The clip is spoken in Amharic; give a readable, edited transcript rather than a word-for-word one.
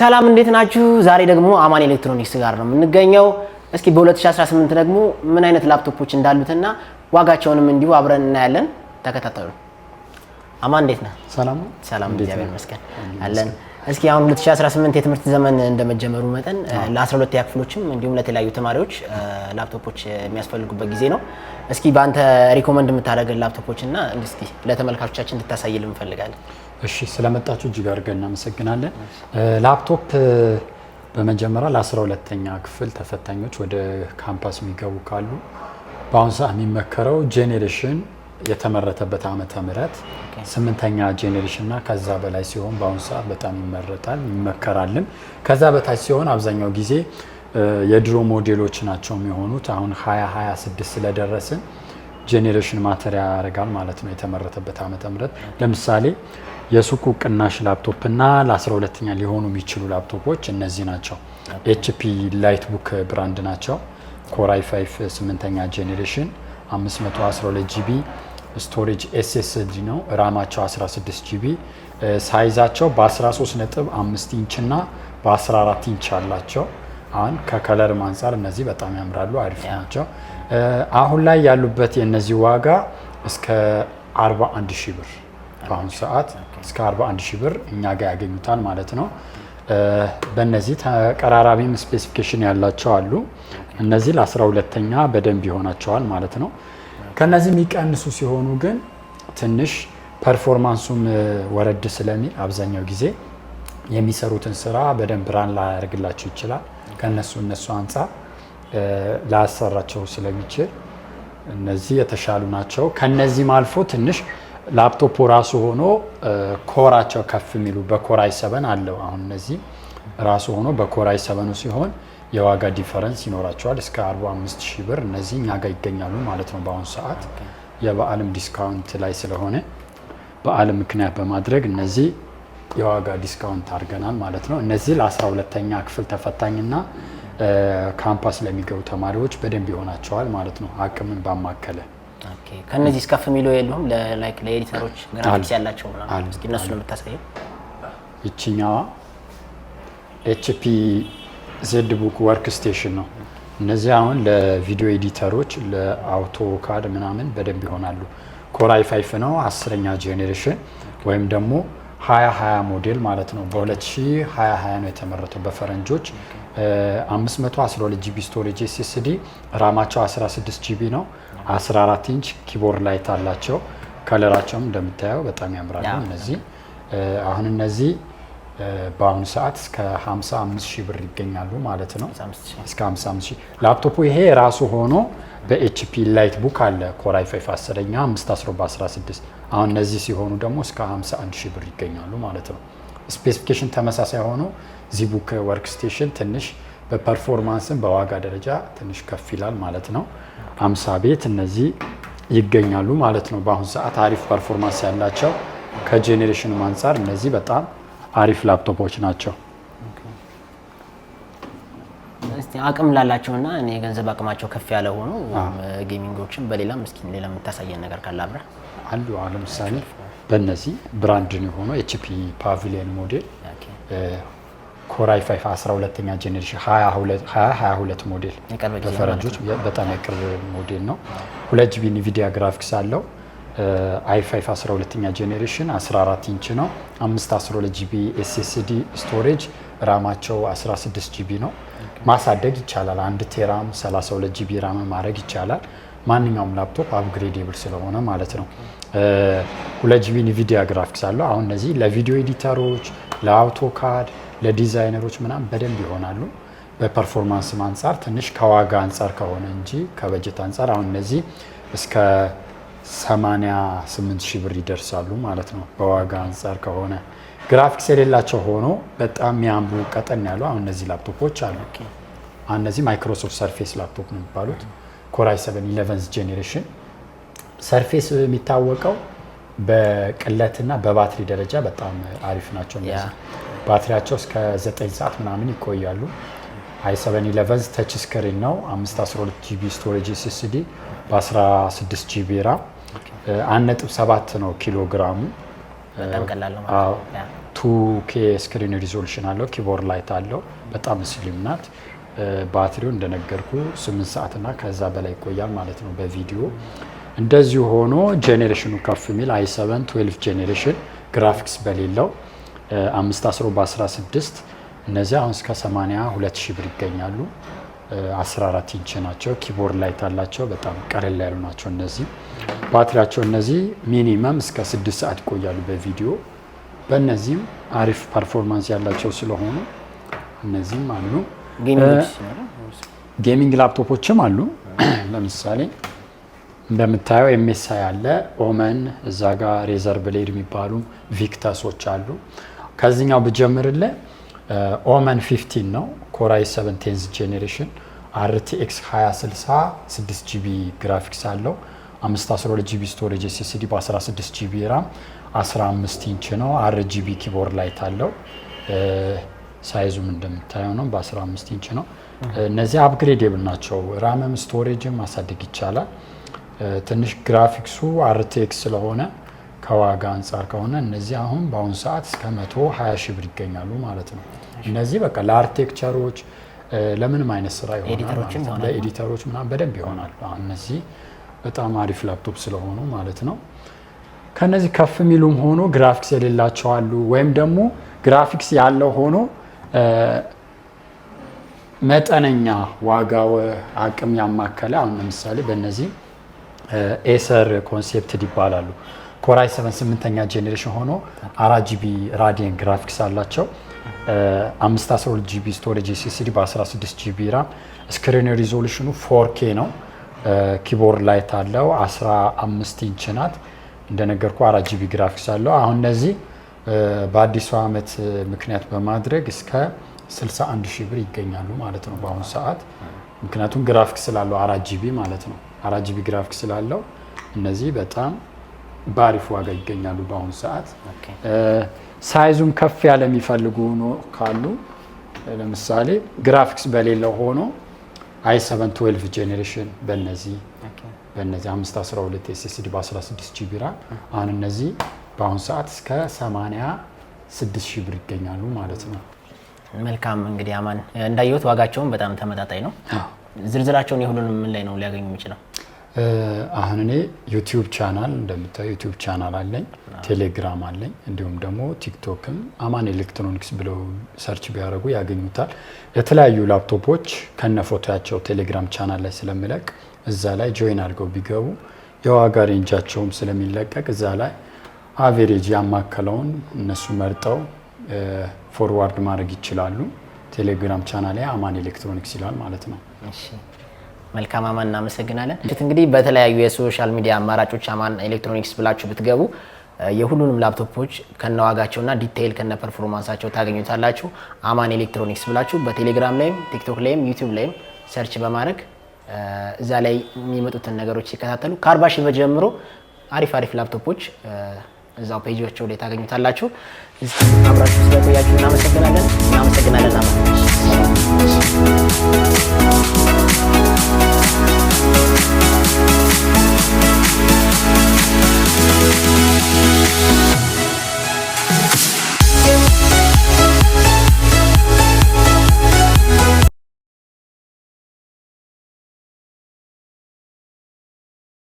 ሰላም እንዴት ናችሁ? ዛሬ ደግሞ አማን ኤሌክትሮኒክስ ጋር ነው የምንገኘው። እስኪ በ2018 ደግሞ ምን አይነት ላፕቶፖች እንዳሉትና ዋጋቸውንም እንዲሁ አብረን እናያለን። ተከታተሉ። አማን እንዴት ነህ? ሰላም እግዚአብሔር ይመስገን አለን። እስኪ አሁን 2018 የትምህርት ዘመን እንደመጀመሩ መጠን ለ12 ክፍሎችም እንዲሁም ለተለያዩ ተማሪዎች ላፕቶፖች የሚያስፈልጉበት ጊዜ ነው። እስኪ በአንተ ሪኮመንድ የምታደርገን ላፕቶፖችና እስኪ ለተመልካቾቻችን እንድታሳይልን እንፈልጋለን። እሺ ስለመጣችሁ እጅግ አድርገን እናመሰግናለን። ላፕቶፕ በመጀመሪያ ለ12ኛ ክፍል ተፈታኞች ወደ ካምፓስ የሚገቡ ካሉ በአሁኑ ሰዓት የሚመከረው ጄኔሬሽን የተመረተበት ዓመተ ምህረት 8ኛ ጄኔሬሽን እና ከዛ በላይ ሲሆን በአሁኑ ሰዓት በጣም ይመረጣል ይመከራልም። ከዛ በታች ሲሆን አብዛኛው ጊዜ የድሮ ሞዴሎች ናቸው የሚሆኑት። አሁን 2026 ስለደረስን ጄኔሬሽን ማተሪያ ያደርጋል ማለት ነው። የተመረተበት ዓመተ ምህረት ለምሳሌ የሱቁ ቅናሽ ላፕቶፕ እና ለ12ኛ ሊሆኑ የሚችሉ ላፕቶፖች እነዚህ ናቸው። HP ላይት ቡክ ብራንድ ናቸው። ኮር i5 8ኛ ጄኔሬሽን 512 GB ስቶሬጅ SSD ነው። ራማቸው 16 GB ሳይዛቸው በ13.5 ኢንች እና በ14 ኢንች አላቸው። አሁን ከከለር አንፃር እነዚህ በጣም ያምራሉ፣ አሪፍ ናቸው። አሁን ላይ ያሉበት የነዚህ ዋጋ እስከ 41 ሺህ ብር በአሁኑ ሰዓት እስከ 41 ሺህ ብር እኛ ጋር ያገኙታል ማለት ነው። በእነዚህ ተቀራራቢም ስፔሲፊኬሽን ያላቸው አሉ። እነዚህ ለ12ኛ በደንብ ይሆናቸዋል ማለት ነው። ከነዚህ የሚቀንሱ ሲሆኑ ግን ትንሽ ፐርፎርማንሱም ወረድ ስለሚል አብዛኛው ጊዜ የሚሰሩትን ስራ በደንብ ራን ላያደርግላቸው ይችላል። ከነሱ አንጻር ላያሰራቸው ስለሚችል እነዚህ የተሻሉ ናቸው። ከነዚህም አልፎ ትንሽ ላፕቶፑ ራሱ ሆኖ ኮራቸው ከፍ የሚሉ በኮር i7 አለው። አሁን እነዚህ ራሱ ሆኖ በኮር i7 ሲሆን የዋጋ ዲፈረንስ ይኖራቸዋል። እስከ 45 ሺህ ብር እነዚህ እኛ ጋር ይገኛሉ ማለት ነው። በአሁኑ ሰዓት የበዓልም ዲስካውንት ላይ ስለሆነ በዓልም ምክንያት በማድረግ እነዚህ የዋጋ ዲስካውንት አድርገናል ማለት ነው። እነዚህ ለ12ኛ ክፍል ተፈታኝና ካምፓስ ለሚገቡ ተማሪዎች በደንብ ይሆናቸዋል ማለት ነው። አቅምን ባማከለ ከነዚህ እስከፍ የሚለው የለውም። ለላይክ ለኤዲተሮች ግራፊክስ ያላቸው ማለት እስኪ እነሱ ነው የምታሳየው። ይችኛዋ HP ZBook ወርክ ስቴሽን ነው። እነዚህ አሁን ለቪዲዮ ኤዲተሮች ለአውቶካድ ምናምን በደንብ ይሆናሉ። ኮር i5 ነው 10ኛ ጄኔሬሽን ወይም ደግሞ 2020 ሞዴል ማለት ነው። በ2020 ነው የተመረተው በፈረንጆች። 512 GB ስቶሬጅ SSD ራማቸው 16 GB ነው። 14 ኢንች ኪቦርድ ላይት አላቸው። ከለራቸውም እንደምታየው በጣም ያምራሉ። እነዚህ አሁን እነዚህ በአሁኑ ሰዓት እስከ 55 ሺህ ብር ይገኛሉ ማለት ነው። እስከ 55 ሺህ ላፕቶፑ ይሄ ራሱ ሆኖ በHP ላይት ቡክ አለ ኮር i5 10ኛ 516 አሁን እነዚህ ሲሆኑ ደግሞ እስከ 51 ሺህ ብር ይገኛሉ ማለት ነው። ስፔሲፊኬሽን ተመሳሳይ ሆኖ ዚቡክ ወርክ ስቴሽን ትንሽ በፐርፎርማንስም በዋጋ ደረጃ ትንሽ ከፍ ይላል ማለት ነው። 50 ቤት እነዚህ ይገኛሉ ማለት ነው። በአሁኑ ሰዓት አሪፍ ፐርፎርማንስ ያላቸው ከጄኔሬሽኑ አንፃር እነዚህ በጣም አሪፍ ላፕቶፖች ናቸው። እስቲ አቅም ላላቸውና እኔ ገንዘብ አቅማቸው ከፍ ያለ ሆኖ ጌሚንጎችን በሌላም እስኪ ሌላ የምታሳየን ነገር ካለ አብራ አሉ። አሁን ለምሳሌ በእነዚህ ብራንድ ነው ሆኖ HP ፓቪሊየን ሞዴል ኮር i5 12ኛ ጄኔሬሽን 2022 ሞዴል በፈረንጆች በጣም የቅርብ ሞዴል ነው። 2 GB NVIDIA ግራፊክስ አለው። i5 12ኛ ጄኔሬሽን 14 ኢንች ነው። 512 GB SSD ስቶሬጅ ራማቸው 16 GB ነው። ማሳደግ ይቻላል። 1 ቴራም 32 GB ራም ማድረግ ይቻላል። ማንኛውም ላፕቶፕ አፕግሬዴብል ስለሆነ ማለት ነው። 2 GB NVIDIA ግራፊክስ አለው። አሁን እነዚህ ለቪዲዮ ኤዲተሮች፣ ለአውቶካድ፣ ለዲዛይነሮች ምናምን በደንብ ይሆናሉ። በፐርፎርማንስ አንፃር ትንሽ ከዋጋ አንፃር ከሆነ እንጂ ከበጀት አንፃር አሁን እነዚህ እስከ 88 ሺህ ብር ይደርሳሉ ማለት ነው። በዋጋ አንፃር ከሆነ ግራፊክስ የሌላቸው ሆኖ በጣም የሚያምሩ ቀጠን ያሉ አሁን እነዚህ ላፕቶፖች አሉ። እነዚህ ማይክሮሶፍት ሰርፌስ ላፕቶፕ ነው የሚባሉት። ኮር i7 11th ጄኔሬሽን ሰርፌስ የሚታወቀው በቅለትና በባትሪ ደረጃ በጣም አሪፍ ናቸው። እነዚህ ባትሪያቸው እስከ 9 ሰዓት ምናምን ይቆያሉ። i7 11th ተች ስክሪን ነው። 512 GB ስቶሬጅ SSD በ16 GB ራም 1.7 ነው ኪሎ ግራሙ። በጣም ቀላል ነው ማለት ነው። 2K ስክሪን ሪዞሉሽን አለው። ኪቦርድ ላይት አለው። በጣም ስሊም ናት። ባትሪው እንደነገርኩ 8 ሰዓት እና ከዛ በላይ ይቆያል ማለት ነው በቪዲዮ። እንደዚሁ ሆኖ ጄኔሬሽኑ ከፍ የሚል i7 12 ጄኔሬሽን ግራፊክስ በሌለው 510 በ16 እነዚህ አሁን እስከ 82 ሺህ ብር ይገኛሉ። 14 ኢንች ናቸው። ኪቦርድ ላይት አላቸው። በጣም ቀለል ያሉ ናቸው። እነዚህ ባትሪያቸው እነዚህ ሚኒመም እስከ 6 ሰዓት ይቆያሉ በቪዲዮ። በእነዚህም አሪፍ ፐርፎርማንስ ያላቸው ስለሆኑ እነዚህም አሉ። ጌሚንግ ላፕቶፖችም አሉ። ለምሳሌ እንደምታየው ኤምኤስአይ አለ፣ ኦመን እዛ ጋር ሬዘር ብሌድ የሚባሉ ቪክተሶች አሉ። ከዚህኛው ብጀምርልህ ኦመን 15 ነው። ኮራይ 7 10th ጄኔሬሽን RTX 2060 6 ጂቢ ግራፊክስ አለው። 512 ጂቢ ስቶሬጅ SSD በ16 ጂቢ ራም 15 ኢንች ነው። RGB ኪቦርድ ላይት አለው። ሳይዙም እንደምታየው ነው። በ15 ኢንች ነው። እነዚህ አፕግሬዴብል ናቸው። ራምም ስቶሬጅም ማሳደግ ይቻላል። ትንሽ ግራፊክሱ RTX ስለሆነ ከዋጋ አንጻር ከሆነ እነዚህ አሁን በአሁኑ ሰዓት እስከ 120 ሺህ ብር ይገኛሉ ማለት ነው። እነዚህ በቃ ለአርክቴክቸሮች ለምንም አይነት ስራ ይሆናል። ለኤዲተሮች ምናምን በደንብ ይሆናል። እነዚህ በጣም አሪፍ ላፕቶፕ ስለሆኑ ማለት ነው። ከነዚህ ከፍ የሚሉም ሆኖ ግራፊክስ የሌላቸው አሉ። ወይም ደግሞ ግራፊክስ ያለው ሆኖ መጠነኛ ዋጋው አቅም ያማከለ አሁን ለምሳሌ በእነዚህ ኤሰር ኮንሴፕትድ ይባላሉ። ኮራይ 7 8ኛ ጄኔሬሽን ሆኖ 4 ጂቢ ራዲየን ግራፊክስ አላቸው። 512 ጂቢ ስቶሬጅ SSD በ16 ጂቢ ራም። ስክሪን ሪዞሉሽኑ 4K ነው። ኪቦርድ ላይት አለው። 15 ኢንች ናት። እንደነገርኩ 4 ጂቢ ግራፊክስ አለው። አሁን እነዚህ በአዲሱ ዓመት ምክንያት በማድረግ እስከ 61 ሺህ ብር ይገኛሉ ማለት ነው በአሁኑ ሰዓት። ምክንያቱም ግራፊክስ ስላለው 4 ጂቢ ማለት ነው። 4 ጂቢ ግራፊክስ ስላለው እነዚህ በጣም በአሪፍ ዋጋ ይገኛሉ በአሁኑ ሰዓት። ሳይዙም ከፍ ያለ የሚፈልጉ ካሉ ለምሳሌ ግራፊክስ በሌለው ሆኖ i7 12 ጄኔሬሽን በእነዚህ 512 SSD በ16 ጂቢ ራም አሁን እነዚህ በአሁኑ ሰዓት እስከ 86 ሺህ ብር ይገኛሉ ማለት ነው። መልካም እንግዲህ አማን እንዳየሁት ዋጋቸውን በጣም ተመጣጣኝ ነው። ዝርዝራቸውን የሁሉንም ምን ላይ ነው ሊያገኙ የሚችለው? አሁን እኔ ዩቲዩብ ቻናል እንደምታዩ ዩቲዩብ ቻናል አለኝ፣ ቴሌግራም አለኝ፣ እንዲሁም ደግሞ ቲክቶክም አማን ኤሌክትሮኒክስ ብለው ሰርች ቢያደርጉ ያገኙታል። የተለያዩ ላፕቶፖች ከነፎቶያቸው ቴሌግራም ቻናል ላይ ስለሚለቅ እዛ ላይ ጆይን አድርገው ቢገቡ የዋጋ ሬንጃቸውም ስለሚለቀቅ እዛ ላይ አቬሬጅ ያማከለውን እነሱ መርጠው ፎርዋርድ ማድረግ ይችላሉ። ቴሌግራም ቻናል ላይ አማን ኤሌክትሮኒክስ ይላል ማለት ነው። እሺ መልካም አማን እናመሰግናለን። እንግዲህ በተለያዩ የሶሻል ሚዲያ አማራጮች አማን ኤሌክትሮኒክስ ብላችሁ ብትገቡ የሁሉንም ላፕቶፖች ከነዋጋቸውና ዲቴይል ከነ ፐርፎርማንሳቸው ታገኙታላችሁ። አማን ኤሌክትሮኒክስ ብላችሁ በቴሌግራም ላይም ቲክቶክ ላይም ዩቲዩብ ላይም ሰርች በማድረግ እዛ ላይ የሚመጡትን ነገሮች ሲከታተሉ ከ40 ሺህ ብር ጀምሮ አሪፍ ላፕቶፖች እዛው ፔጆቻቸው ላይ ታገኙታላችሁ። አብራችሁ ስለቆያችሁ እናመሰግናለን። አማን